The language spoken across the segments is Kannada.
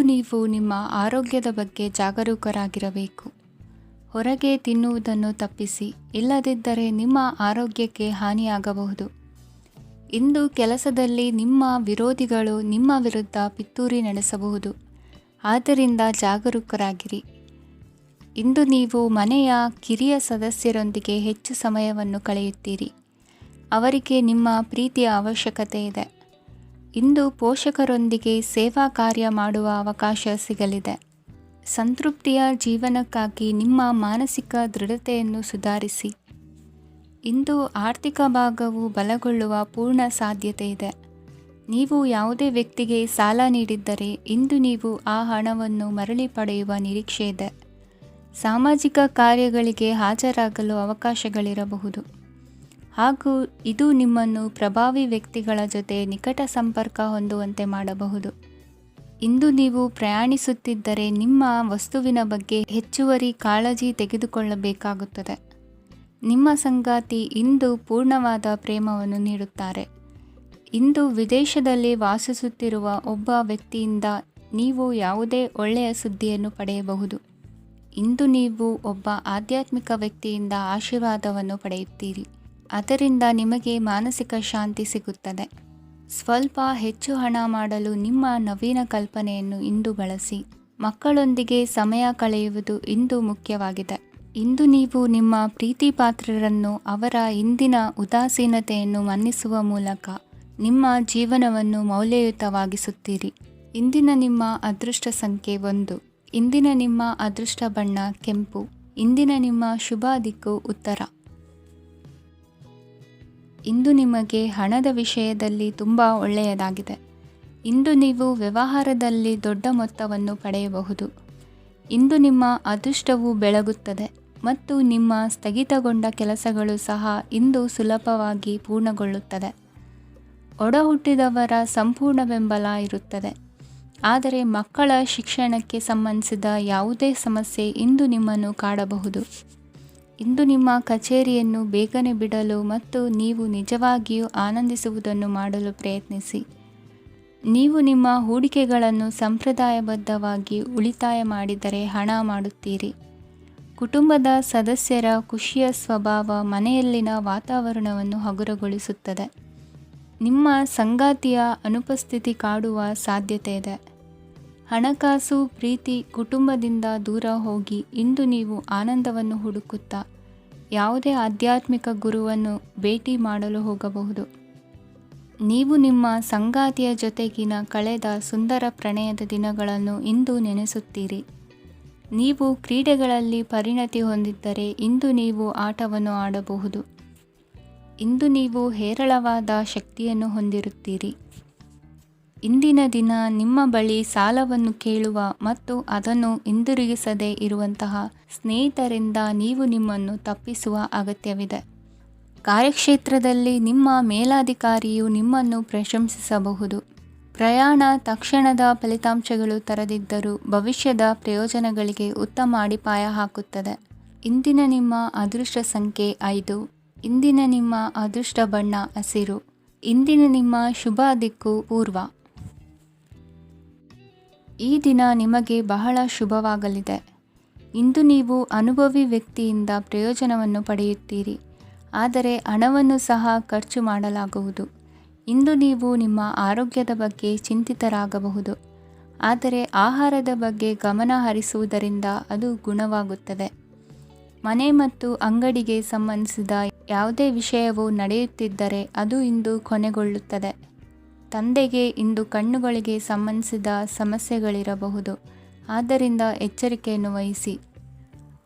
ನೀವು ನಿಮ್ಮ ಆರೋಗ್ಯದ ಬಗ್ಗೆ ಜಾಗರೂಕರಾಗಿರಬೇಕು. ಹೊರಗೆ ತಿನ್ನುವುದನ್ನು ತಪ್ಪಿಸಿ, ಇಲ್ಲದಿದ್ದರೆ ನಿಮ್ಮ ಆರೋಗ್ಯಕ್ಕೆ ಹಾನಿಯಾಗಬಹುದು. ಇಂದು ಕೆಲಸದಲ್ಲಿ ನಿಮ್ಮ ವಿರೋಧಿಗಳು ನಿಮ್ಮ ವಿರುದ್ಧ ಪಿತೂರಿ ನಡೆಸಬಹುದು. ಆದ್ದರಿಂದ ಜಾಗರೂಕರಾಗಿರಿ. ಇಂದು ನೀವು ಮನೆಯ ಕಿರಿಯ ಸದಸ್ಯರೊಂದಿಗೆ ಹೆಚ್ಚು ಸಮಯವನ್ನು ಕಳೆಯುತ್ತೀರಿ. ಅವರಿಗೆ ನಿಮ್ಮ ಪ್ರೀತಿಯ ಅವಶ್ಯಕತೆ ಇದೆ. ಇಂದು ಪೋಷಕರೊಂದಿಗೆ ಸೇವಾ ಕಾರ್ಯ ಮಾಡುವ ಅವಕಾಶ ಸಿಗಲಿದೆ. ಸಂತೃಪ್ತಿಯ ಜೀವನಕ್ಕಾಗಿ ನಿಮ್ಮ ಮಾನಸಿಕ ದೃಢತೆಯನ್ನು ಸುಧಾರಿಸಿ. ಇಂದು ಆರ್ಥಿಕ ಭಾಗವು ಬಲಗೊಳ್ಳುವ ಪೂರ್ಣ ಸಾಧ್ಯತೆ ಇದೆ. ನೀವು ಯಾವುದೇ ವ್ಯಕ್ತಿಗೆ ಸಾಲ ನೀಡಿದ್ದರೆ ಇಂದು ನೀವು ಆ ಹಣವನ್ನು ಮರಳಿ ಪಡೆಯುವ ನಿರೀಕ್ಷೆ ಇದೆ. ಸಾಮಾಜಿಕ ಕಾರ್ಯಗಳಿಗೆ ಹಾಜರಾಗಲು ಅವಕಾಶಗಳಿರಬಹುದು ಹಾಗೂ ಇದು ನಿಮ್ಮನ್ನು ಪ್ರಭಾವಿ ವ್ಯಕ್ತಿಗಳ ಜೊತೆ ನಿಕಟ ಸಂಪರ್ಕ ಹೊಂದುವಂತೆ ಮಾಡಬಹುದು. ಇಂದು ನೀವು ಪ್ರಯಾಣಿಸುತ್ತಿದ್ದರೆ ನಿಮ್ಮ ವಸ್ತುವಿನ ಬಗ್ಗೆ ಹೆಚ್ಚುವರಿ ಕಾಳಜಿ ತೆಗೆದುಕೊಳ್ಳಬೇಕಾಗುತ್ತದೆ. ನಿಮ್ಮ ಸಂಗಾತಿ ಇಂದು ಪೂರ್ಣವಾದ ಪ್ರೇಮವನ್ನು ನೀಡುತ್ತಾರೆ. ಇಂದು ವಿದೇಶದಲ್ಲಿ ವಾಸಿಸುತ್ತಿರುವ ಒಬ್ಬ ವ್ಯಕ್ತಿಯಿಂದ ನೀವು ಯಾವುದೇ ಒಳ್ಳೆಯ ಸುದ್ದಿಯನ್ನು ಪಡೆಯಬಹುದು. ಇಂದು ನೀವು ಒಬ್ಬ ಆಧ್ಯಾತ್ಮಿಕ ವ್ಯಕ್ತಿಯಿಂದ ಆಶೀರ್ವಾದವನ್ನು ಪಡೆಯುತ್ತೀರಿ. ಅದರಿಂದ ನಿಮಗೆ ಮಾನಸಿಕ ಶಾಂತಿ ಸಿಗುತ್ತದೆ. ಸ್ವಲ್ಪ ಹೆಚ್ಚು ಹಣ ಮಾಡಲು ನಿಮ್ಮ ನವೀನ ಕಲ್ಪನೆಯನ್ನು ಇಂದು ಬಳಸಿ. ಮಕ್ಕಳೊಂದಿಗೆ ಸಮಯ ಕಳೆಯುವುದು ಇಂದು ಮುಖ್ಯವಾಗಿದೆ. ಇಂದು ನೀವು ನಿಮ್ಮ ಪ್ರೀತಿ ಪಾತ್ರರನ್ನು ಅವರ ಇಂದಿನ ಉದಾಸೀನತೆಯನ್ನು ಮನ್ನಿಸುವ ಮೂಲಕ ನಿಮ್ಮ ಜೀವನವನ್ನು ಮೌಲ್ಯಯುತವಾಗಿಸುತ್ತೀರಿ. ಇಂದಿನ ನಿಮ್ಮ ಅದೃಷ್ಟ ಸಂಖ್ಯೆ 1. ಇಂದಿನ ನಿಮ್ಮ ಅದೃಷ್ಟ ಬಣ್ಣ ಕೆಂಪು. ಇಂದಿನ ನಿಮ್ಮ ಶುಭ ದಿಕ್ಕು ಉತ್ತರ. ಇಂದು ನಿಮಗೆ ಹಣದ ವಿಷಯದಲ್ಲಿ ತುಂಬ ಒಳ್ಳೆಯದಾಗಿದೆ. ಇಂದು ನೀವು ವ್ಯವಹಾರದಲ್ಲಿ ದೊಡ್ಡ ಮೊತ್ತವನ್ನು ಪಡೆಯಬಹುದು. ಇಂದು ನಿಮ್ಮ ಅದೃಷ್ಟವು ಬೆಳಗುತ್ತದೆ ಮತ್ತು ನಿಮ್ಮ ಸ್ಥಗಿತಗೊಂಡ ಕೆಲಸಗಳು ಸಹ ಇಂದು ಸುಲಭವಾಗಿ ಪೂರ್ಣಗೊಳ್ಳುತ್ತದೆ. ಒಡಹುಟ್ಟಿದವರ ಸಂಪೂರ್ಣ ಬೆಂಬಲ ಇರುತ್ತದೆ. ಆದರೆ ಮಕ್ಕಳ ಶಿಕ್ಷಣಕ್ಕೆ ಸಂಬಂಧಿಸಿದ ಯಾವುದೇ ಸಮಸ್ಯೆ ಇಂದು ನಿಮ್ಮನ್ನು ಕಾಡಬಹುದು. ಇಂದು ನಿಮ್ಮ ಕಚೇರಿಯನ್ನು ಬೇಗನೆ ಬಿಡಲು ಮತ್ತು ನೀವು ನಿಜವಾಗಿಯೂ ಆನಂದಿಸುವುದನ್ನು ಮಾಡಲು ಪ್ರಯತ್ನಿಸಿ. ನೀವು ನಿಮ್ಮ ಹೂಡಿಕೆಗಳನ್ನು ಸಂಪ್ರದಾಯಬದ್ಧವಾಗಿ ಉಳಿತಾಯ ಮಾಡಿದರೆ ಹಣ ಮಾಡುತ್ತೀರಿ. ಕುಟುಂಬದ ಸದಸ್ಯರ ಖುಷಿಯ ಸ್ವಭಾವ ಮನೆಯಲ್ಲಿನ ವಾತಾವರಣವನ್ನು ಹಗುರಗೊಳಿಸುತ್ತದೆ. ನಿಮ್ಮ ಸಂಗಾತಿಯ ಅನುಪಸ್ಥಿತಿ ಕಾಡುವ ಸಾಧ್ಯತೆ ಇದೆ. ಹಣಕಾಸು, ಪ್ರೀತಿ, ಕುಟುಂಬದಿಂದ ದೂರ ಹೋಗಿ ಇಂದು ನೀವು ಆನಂದವನ್ನು ಹುಡುಕುತ್ತಾ ಯಾವುದೇ ಆಧ್ಯಾತ್ಮಿಕ ಗುರುವನ್ನು ಭೇಟಿ ಮಾಡಲು ಹೋಗಬಹುದು. ನೀವು ನಿಮ್ಮ ಸಂಗಾತಿಯ ಜೊತೆಗಿನ ಕಳೆದ ಸುಂದರ ಪ್ರಣಯದ ದಿನಗಳನ್ನು ಇಂದು ನೆನೆಸುತ್ತೀರಿ. ನೀವು ಕ್ರೀಡೆಗಳಲ್ಲಿ ಪರಿಣತಿ ಹೊಂದಿದ್ದರೆ ಇಂದು ನೀವು ಆಟವನ್ನು ಆಡಬಹುದು. ಇಂದು ನೀವು ಹೇರಳವಾದ ಶಕ್ತಿಯನ್ನು ಹೊಂದಿರುತ್ತೀರಿ. ಇಂದಿನ ದಿನ ನಿಮ್ಮ ಬಳಿ ಸಾಲವನ್ನು ಕೇಳುವ ಮತ್ತು ಅದನ್ನು ಹಿಂದಿರುಗಿಸದೇ ಇರುವಂತಹ ಸ್ನೇಹಿತರಿಂದ ನೀವು ನಿಮ್ಮನ್ನು ತಪ್ಪಿಸುವ ಅಗತ್ಯವಿದೆ. ಕಾರ್ಯಕ್ಷೇತ್ರದಲ್ಲಿ ನಿಮ್ಮ ಮೇಲಾಧಿಕಾರಿಯು ನಿಮ್ಮನ್ನು ಪ್ರಶಂಸಿಸಬಹುದು. ಪ್ರಯಾಣ ತಕ್ಷಣದ ಫಲಿತಾಂಶಗಳು ತರದಿದ್ದರೂ ಭವಿಷ್ಯದ ಪ್ರಯೋಜನಗಳಿಗೆ ಉತ್ತಮ ಅಡಿಪಾಯ ಹಾಕುತ್ತದೆ. ಇಂದಿನ ನಿಮ್ಮ ಅದೃಷ್ಟ ಸಂಖ್ಯೆ 5. ಇಂದಿನ ನಿಮ್ಮ ಅದೃಷ್ಟ ಬಣ್ಣ ಹಸಿರು. ಇಂದಿನ ನಿಮ್ಮ ಶುಭ ದಿಕ್ಕು ಪೂರ್ವ. ಈ ದಿನ ನಿಮಗೆ ಬಹಳ ಶುಭವಾಗಲಿದೆ. ಇಂದು ನೀವು ಅನುಭವಿ ವ್ಯಕ್ತಿಯಿಂದ ಪ್ರಯೋಜನವನ್ನು ಪಡೆಯುತ್ತೀರಿ. ಆದರೆ ಹಣವನ್ನು ಸಹ ಖರ್ಚು ಮಾಡಲಾಗುವುದು. ಇಂದು ನೀವು ನಿಮ್ಮ ಆರೋಗ್ಯದ ಬಗ್ಗೆ ಚಿಂತಿತರಾಗಬಹುದು. ಆದರೆ ಆಹಾರದ ಬಗ್ಗೆ ಗಮನ ಹರಿಸುವುದರಿಂದ ಅದು ಗುಣವಾಗುತ್ತದೆ. ಮನೆ ಮತ್ತು ಅಂಗಡಿಗೆ ಸಂಬಂಧಿಸಿದ ಯಾವುದೇ ವಿಷಯವು ನಡೆಯುತ್ತಿದ್ದರೆ ಅದು ಇಂದು ಕೊನೆಗೊಳ್ಳುತ್ತದೆ. ತಂದೆಗೆ ಇಂದು ಕಣ್ಣುಗಳಿಗೆ ಸಂಬಂಧಿಸಿದ ಸಮಸ್ಯೆಗಳಿರಬಹುದು. ಆದ್ದರಿಂದ ಎಚ್ಚರಿಕೆಯನ್ನು ವಹಿಸಿ.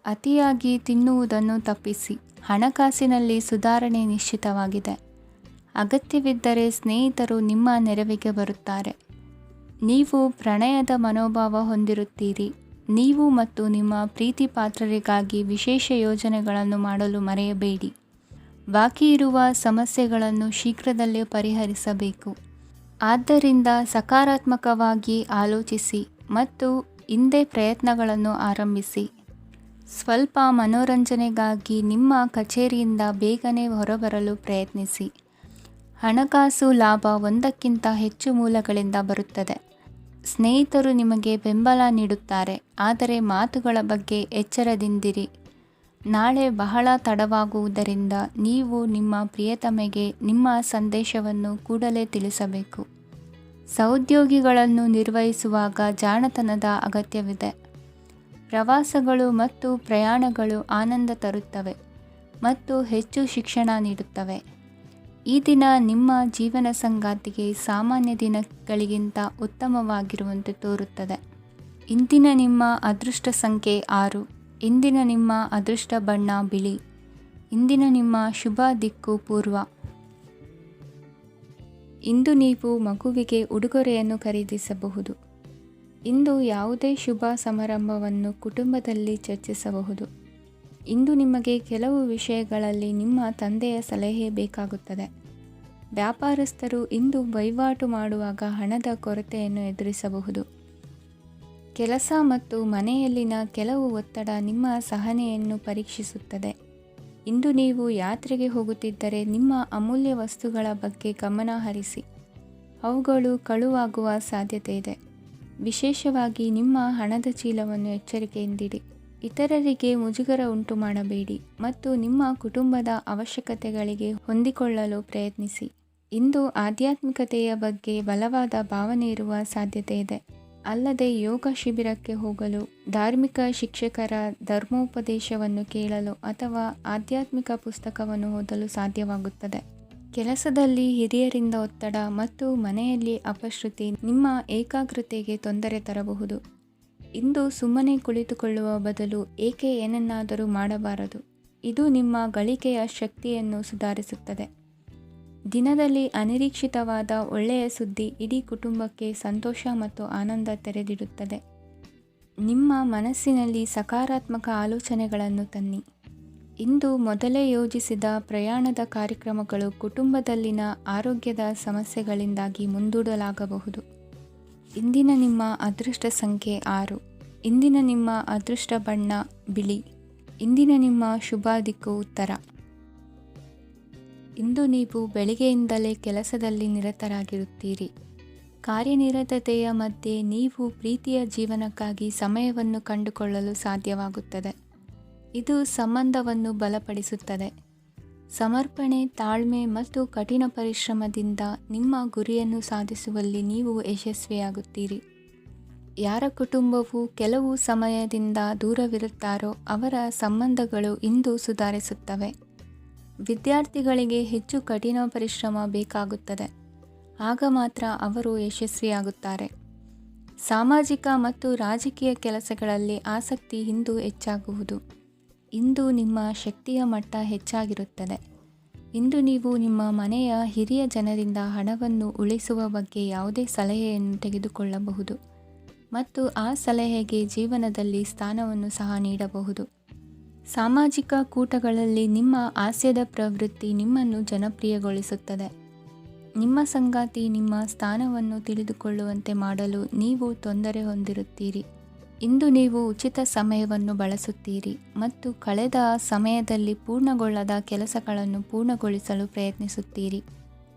ಅತಿಯಾಗಿ ತಿನ್ನುವುದನ್ನು ತಪ್ಪಿಸಿ. ಹಣಕಾಸಿನಲ್ಲಿ ಸುಧಾರಣೆ ನಿಶ್ಚಿತವಾಗಿದೆ. ಅಗತ್ಯವಿದ್ದರೆ ಸ್ನೇಹಿತರು ನಿಮ್ಮ ನೆರವಿಗೆ ಬರುತ್ತಾರೆ. ನೀವು ಪ್ರಣಯದ ಮನೋಭಾವ ಹೊಂದಿರುತ್ತೀರಿ. ನೀವು ಮತ್ತು ನಿಮ್ಮ ಪ್ರೀತಿ ಪಾತ್ರರಿಗಾಗಿ ವಿಶೇಷ ಯೋಜನೆಗಳನ್ನು ಮಾಡಲು ಮರೆಯಬೇಡಿ. ಬಾಕಿ ಇರುವ ಸಮಸ್ಯೆಗಳನ್ನು ಶೀಘ್ರದಲ್ಲೇ ಪರಿಹರಿಸಬೇಕು. ಆದ್ದರಿಂದ ಸಕಾರಾತ್ಮಕವಾಗಿ ಆಲೋಚಿಸಿ ಮತ್ತು ಇಂದೇ ಪ್ರಯತ್ನಗಳನ್ನು ಆರಂಭಿಸಿ. ಸ್ವಲ್ಪ ಮನೋರಂಜನೆಗಾಗಿ ನಿಮ್ಮ ಕಚೇರಿಯಿಂದ ಬೇಗನೆ ಹೊರಬರಲು ಪ್ರಯತ್ನಿಸಿ. ಹಣಕಾಸು ಲಾಭ ಒಂದಕ್ಕಿಂತ ಹೆಚ್ಚು ಮೂಲಗಳಿಂದ ಬರುತ್ತದೆ. ಸ್ನೇಹಿತರು ನಿಮಗೆ ಬೆಂಬಲ ನೀಡುತ್ತಾರೆ, ಆದರೆ ಮಾತುಗಳ ಬಗ್ಗೆ ಎಚ್ಚರದಿಂದಿರಿ. ನಾಳೆ ಬಹಳ ತಡವಾಗುವುದರಿಂದ ನೀವು ನಿಮ್ಮ ಪ್ರಿಯತಮೆಗೆ ನಿಮ್ಮ ಸಂದೇಶವನ್ನು ಕೂಡಲೇ ತಿಳಿಸಬೇಕು. ಸಹೋದ್ಯೋಗಿಗಳನ್ನು ನಿರ್ವಹಿಸುವಾಗ ಜಾಣತನದ ಅಗತ್ಯವಿದೆ. ಪ್ರವಾಸಗಳು ಮತ್ತು ಪ್ರಯಾಣಗಳು ಆನಂದ ತರುತ್ತವೆ ಮತ್ತು ಹೆಚ್ಚು ಶಿಕ್ಷಣ ನೀಡುತ್ತವೆ. ಈ ದಿನ ನಿಮ್ಮ ಜೀವನ ಸಂಗಾತಿಗೆ ಸಾಮಾನ್ಯ ದಿನಗಳಿಗಿಂತ ಉತ್ತಮವಾಗಿರುವಂತೆ ತೋರುತ್ತದೆ. ಇಂದಿನ ನಿಮ್ಮ ಅದೃಷ್ಟ ಸಂಖ್ಯೆ 6. ಇಂದಿನ ನಿಮ್ಮ ಅದೃಷ್ಟ ಬಣ್ಣ ಬಿಳಿ. ಇಂದಿನ ನಿಮ್ಮ ಶುಭ ದಿಕ್ಕು ಪೂರ್ವ. ಇಂದು ನೀವು ಮಗುವಿಗೆ ಉಡುಗೊರೆಯನ್ನು ಖರೀದಿಸಬಹುದು. ಇಂದು ಯಾವುದೇ ಶುಭ ಸಮಾರಂಭವನ್ನು ಕುಟುಂಬದಲ್ಲಿ ಚರ್ಚಿಸಬಹುದು. ಇಂದು ನಿಮಗೆ ಕೆಲವು ವಿಷಯಗಳಲ್ಲಿ ನಿಮ್ಮ ತಂದೆಯ ಸಲಹೆ ಬೇಕಾಗುತ್ತದೆ. ವ್ಯಾಪಾರಸ್ಥರು ಇಂದು ವಹಿವಾಟು ಮಾಡುವಾಗ ಹಣದ ಕೊರತೆಯನ್ನು ಎದುರಿಸಬಹುದು. ಕೆಲಸ ಮತ್ತು ಮನೆಯಲ್ಲಿನ ಕೆಲವು ಒತ್ತಡ ನಿಮ್ಮ ಸಹನೆಯನ್ನು ಪರೀಕ್ಷಿಸುತ್ತದೆ. ಇಂದು ನೀವು ಯಾತ್ರೆಗೆ ಹೋಗುತ್ತಿದ್ದರೆ ನಿಮ್ಮ ಅಮೂಲ್ಯ ವಸ್ತುಗಳ ಬಗ್ಗೆ ಗಮನ ಹರಿಸಿ. ಅವುಗಳು ಕಳುವಾಗುವ ಸಾಧ್ಯತೆ ಇದೆ. ವಿಶೇಷವಾಗಿ ನಿಮ್ಮ ಹಣದ ಚೀಲವನ್ನು ಎಚ್ಚರಿಕೆಯಿಂದಿಡಿ. ಇತರರಿಗೆ ಮುಜುಗರ ಉಂಟು ಮಾಡಬೇಡಿ ಮತ್ತು ನಿಮ್ಮ ಕುಟುಂಬದ ಅವಶ್ಯಕತೆಗಳಿಗೆ ಹೊಂದಿಕೊಳ್ಳಲು ಪ್ರಯತ್ನಿಸಿ. ಇಂದು ಆಧ್ಯಾತ್ಮಿಕತೆಯ ಬಗ್ಗೆ ಬಲವಾದ ಭಾವನೆ ಇರುವ ಸಾಧ್ಯತೆ ಇದೆ. ಅಲ್ಲದೆ ಯೋಗ ಶಿಬಿರಕ್ಕೆ ಹೋಗಲು, ಧಾರ್ಮಿಕ ಶಿಕ್ಷಕರ ಧರ್ಮೋಪದೇಶವನ್ನು ಕೇಳಲು ಅಥವಾ ಆಧ್ಯಾತ್ಮಿಕ ಪುಸ್ತಕವನ್ನು ಓದಲು ಸಾಧ್ಯವಾಗುತ್ತದೆ. ಕೆಲಸದಲ್ಲಿ ಹಿರಿಯರಿಂದ ಒತ್ತಡ ಮತ್ತು ಮನೆಯಲ್ಲಿ ಅಪಶ್ರುತಿ ನಿಮ್ಮ ಏಕಾಗ್ರತೆಗೆ ತೊಂದರೆ ತರಬಹುದು. ಇಂದು ಸುಮ್ಮನೆ ಕುಳಿತುಕೊಳ್ಳುವ ಬದಲು ಏಕೆ ಏನನ್ನಾದರೂ ಮಾಡಬಾರದು. ಇದು ನಿಮ್ಮ ಗಳಿಕೆಯ ಶಕ್ತಿಯನ್ನು ಸುಧಾರಿಸುತ್ತದೆ. ದಿನದಲ್ಲಿ ಅನಿರೀಕ್ಷಿತವಾದ ಒಳ್ಳೆಯ ಸುದ್ದಿ ಇಡೀ ಕುಟುಂಬಕ್ಕೆ ಸಂತೋಷ ಮತ್ತು ಆನಂದ ತೆರೆದಿಡುತ್ತದೆ. ನಿಮ್ಮ ಮನಸ್ಸಿನಲ್ಲಿ ಸಕಾರಾತ್ಮಕ ಆಲೋಚನೆಗಳನ್ನು ತನ್ನಿ. ಇಂದು ಮೊದಲೇ ಯೋಜಿಸಿದ ಪ್ರಯಾಣದ ಕಾರ್ಯಕ್ರಮಗಳು ಕುಟುಂಬದಲ್ಲಿನ ಆರೋಗ್ಯದ ಸಮಸ್ಯೆಗಳಿಂದಾಗಿ ಮುಂದೂಡಲಾಗಬಹುದು. ಇಂದಿನ ನಿಮ್ಮ ಅದೃಷ್ಟ ಸಂಖ್ಯೆ 6. ಇಂದಿನ ನಿಮ್ಮ ಅದೃಷ್ಟ ಬಣ್ಣ ಬಿಳಿ. ಇಂದಿನ ನಿಮ್ಮ ಶುಭ ದಿಕ್ಕು ಉತ್ತರ. ಇಂದು ನೀವು ಬೆಳಿಗ್ಗೆಯಿಂದಲೇ ಕೆಲಸದಲ್ಲಿ ನಿರತರಾಗಿರುತ್ತೀರಿ. ಕಾರ್ಯನಿರತತೆಯ ಮಧ್ಯೆ ನೀವು ಪ್ರೀತಿಯ ಜೀವನಕ್ಕಾಗಿ ಸಮಯವನ್ನು ಕಂಡುಕೊಳ್ಳಲು ಸಾಧ್ಯವಾಗುತ್ತದೆ. ಇದು ಸಂಬಂಧವನ್ನು ಬಲಪಡಿಸುತ್ತದೆ. ಸಮರ್ಪಣೆ, ತಾಳ್ಮೆ ಮತ್ತು ಕಠಿಣ ಪರಿಶ್ರಮದಿಂದ ನಿಮ್ಮ ಗುರಿಯನ್ನು ಸಾಧಿಸುವಲ್ಲಿ ನೀವು ಯಶಸ್ವಿಯಾಗುತ್ತೀರಿ. ಯಾರ ಕುಟುಂಬವು ಕೆಲವು ಸಮಯದಿಂದ ದೂರವಿರುತ್ತಾರೋ ಅವರ ಸಂಬಂಧಗಳು ಇಂದು ಸುಧಾರಿಸುತ್ತವೆ. ವಿದ್ಯಾರ್ಥಿಗಳಿಗೆ ಹೆಚ್ಚು ಕಠಿಣ ಪರಿಶ್ರಮ ಬೇಕಾಗುತ್ತದೆ. ಆಗ ಮಾತ್ರ ಅವರು ಯಶಸ್ವಿಯಾಗುತ್ತಾರೆ. ಸಾಮಾಜಿಕ ಮತ್ತು ರಾಜಕೀಯ ಕೆಲಸಗಳಲ್ಲಿ ಆಸಕ್ತಿ ಇಂದು ಹೆಚ್ಚಾಗುವುದು. ಇಂದು ನಿಮ್ಮ ಶಕ್ತಿಯ ಮಟ್ಟ ಹೆಚ್ಚಾಗಿರುತ್ತದೆ. ಇಂದು ನೀವು ನಿಮ್ಮ ಮನೆಯ ಹಿರಿಯ ಜನರಿಂದ ಹಣವನ್ನು ಉಳಿಸುವ ಬಗ್ಗೆ ಯಾವುದೇ ಸಲಹೆಯನ್ನು ತೆಗೆದುಕೊಳ್ಳಬಹುದು ಮತ್ತು ಆ ಸಲಹೆಗೆ ಜೀವನದಲ್ಲಿ ಸ್ಥಾನವನ್ನು ಸಹ ನೀಡಬಹುದು. ಸಾಮಾಜಿಕ ಕೂಟಗಳಲ್ಲಿ ನಿಮ್ಮ ಹಾಸ್ಯದ ಪ್ರವೃತ್ತಿ ನಿಮ್ಮನ್ನು ಜನಪ್ರಿಯಗೊಳಿಸುತ್ತದೆ. ನಿಮ್ಮ ಸಂಗಾತಿ ನಿಮ್ಮ ಸ್ಥಾನವನ್ನು ತಿಳಿದುಕೊಳ್ಳುವಂತೆ ಮಾಡಲು ನೀವು ತೊಂದರೆ ಹೊಂದಿರುತ್ತೀರಿ. ಇಂದು ನೀವು ಉಚಿತ ಸಮಯವನ್ನು ಬಳಸುತ್ತೀರಿ ಮತ್ತು ಕಳೆದ ಸಮಯದಲ್ಲಿ ಪೂರ್ಣಗೊಳ್ಳದ ಕೆಲಸಗಳನ್ನು ಪೂರ್ಣಗೊಳಿಸಲು ಪ್ರಯತ್ನಿಸುತ್ತೀರಿ.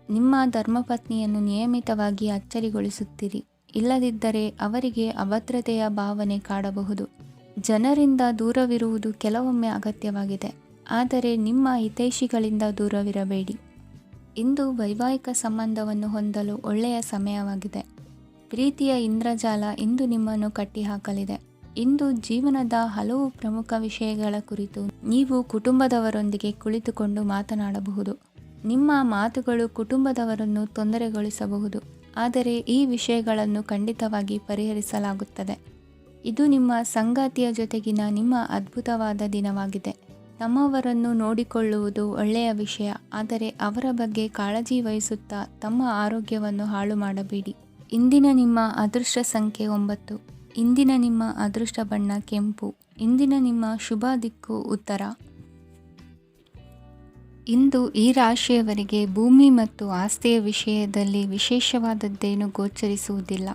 ನಿಮ್ಮ ಧರ್ಮಪತ್ನಿಯನ್ನು ನಿಯಮಿತವಾಗಿ ಅಚ್ಚರಿಗೊಳಿಸುತ್ತೀರಿ. ಇಲ್ಲದಿದ್ದರೆ ಅವರಿಗೆ ಅಭದ್ರತೆಯ ಭಾವನೆ ಕಾಡಬಹುದು. ಜನರಿಂದ ದೂರವಿರುವುದು ಕೆಲವೊಮ್ಮೆ ಅಗತ್ಯವಾಗಿದೆ, ಆದರೆ ನಿಮ್ಮ ಹಿತೈಷಿಗಳಿಂದ ದೂರವಿರಬೇಡಿ. ಇಂದು ವೈವಾಹಿಕ ಸಂಬಂಧವನ್ನು ಹೊಂದಲು ಒಳ್ಳೆಯ ಸಮಯವಾಗಿದೆ. ಪ್ರೀತಿಯ ಇಂದ್ರಜಾಲ ಇಂದು ನಿಮ್ಮನ್ನು ಕಟ್ಟಿಹಾಕಲಿದೆ. ಇಂದು ಜೀವನದ ಹಲವು ಪ್ರಮುಖ ವಿಷಯಗಳ ಕುರಿತು ನೀವು ಕುಟುಂಬದವರೊಂದಿಗೆ ಕುಳಿತುಕೊಂಡು ಮಾತನಾಡಬಹುದು. ನಿಮ್ಮ ಮಾತುಗಳು ಕುಟುಂಬದವರನ್ನು ತೊಂದರೆಗೊಳಿಸಬಹುದು, ಆದರೆ ಈ ವಿಷಯಗಳನ್ನು ಖಂಡಿತವಾಗಿ ಪರಿಹರಿಸಲಾಗುತ್ತದೆ. ಇದು ನಿಮ್ಮ ಸಂಗಾತಿಯ ಜೊತೆಗಿನ ನಿಮ್ಮ ಅದ್ಭುತವಾದ ದಿನವಾಗಿದೆ. ತಮ್ಮವರನ್ನು ನೋಡಿಕೊಳ್ಳುವುದು ಒಳ್ಳೆಯ ವಿಷಯ, ಆದರೆ ಅವರ ಬಗ್ಗೆ ಕಾಳಜಿ ವಹಿಸುತ್ತಾ ತಮ್ಮ ಆರೋಗ್ಯವನ್ನು ಹಾಳು ಮಾಡಬೇಡಿ. ಇಂದಿನ ನಿಮ್ಮ ಅದೃಷ್ಟ ಸಂಖ್ಯೆ 9. ಇಂದಿನ ನಿಮ್ಮ ಅದೃಷ್ಟ ಬಣ್ಣ ಕೆಂಪು. ಇಂದಿನ ನಿಮ್ಮ ಶುಭ ದಿಕ್ಕು ಉತ್ತರ. ಇಂದು ಈ ರಾಶಿಯವರಿಗೆ ಭೂಮಿ ಮತ್ತು ಆಸ್ತಿಯ ವಿಷಯದಲ್ಲಿ ವಿಶೇಷವಾದದ್ದೇನು ಗೋಚರಿಸುವುದಿಲ್ಲ.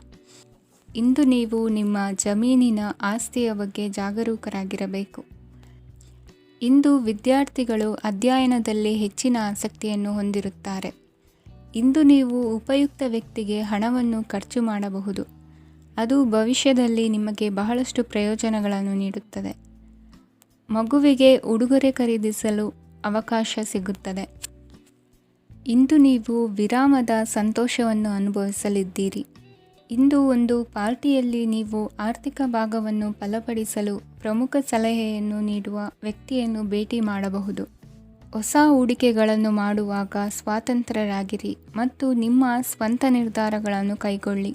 ಇಂದು ನೀವು ನಿಮ್ಮ ಜಮೀನಿನ ಆಸ್ತಿಯ ಬಗ್ಗೆ ಜಾಗರೂಕರಾಗಿರಬೇಕು. ಇಂದು ವಿದ್ಯಾರ್ಥಿಗಳು ಅಧ್ಯಯನದಲ್ಲಿ ಹೆಚ್ಚಿನ ಆಸಕ್ತಿಯನ್ನು ಹೊಂದಿರುತ್ತಾರೆ. ಇಂದು ನೀವು ಉಪಯುಕ್ತ ವ್ಯಕ್ತಿಗೆ ಹಣವನ್ನು ಖರ್ಚು ಮಾಡಬಹುದು. ಅದು ಭವಿಷ್ಯದಲ್ಲಿ ನಿಮಗೆ ಬಹಳಷ್ಟು ಪ್ರಯೋಜನಗಳನ್ನು ನೀಡುತ್ತದೆ. ಮಗುವಿಗೆ ಉಡುಗೊರೆ ಖರೀದಿಸಲು ಅವಕಾಶ ಸಿಗುತ್ತದೆ. ಇಂದು ನೀವು ವಿರಾಮದ ಸಂತೋಷವನ್ನು ಅನುಭವಿಸಲಿದ್ದೀರಿ. ಇಂದು ಒಂದು ಪಾರ್ಟಿಯಲ್ಲಿ ನೀವು ಆರ್ಥಿಕ ಭಾಗವನ್ನು ಬಲಪಡಿಸಲು ಪ್ರಮುಖ ಸಲಹೆಯನ್ನು ನೀಡುವ ವ್ಯಕ್ತಿಯನ್ನು ಭೇಟಿ ಮಾಡಬಹುದು. ಹೊಸ ಹೂಡಿಕೆಗಳನ್ನು ಮಾಡುವಾಗ ಸ್ವತಂತ್ರರಾಗಿರಿ ಮತ್ತು ನಿಮ್ಮ ಸ್ವಂತ ನಿರ್ಧಾರಗಳನ್ನು ಕೈಗೊಳ್ಳಿ.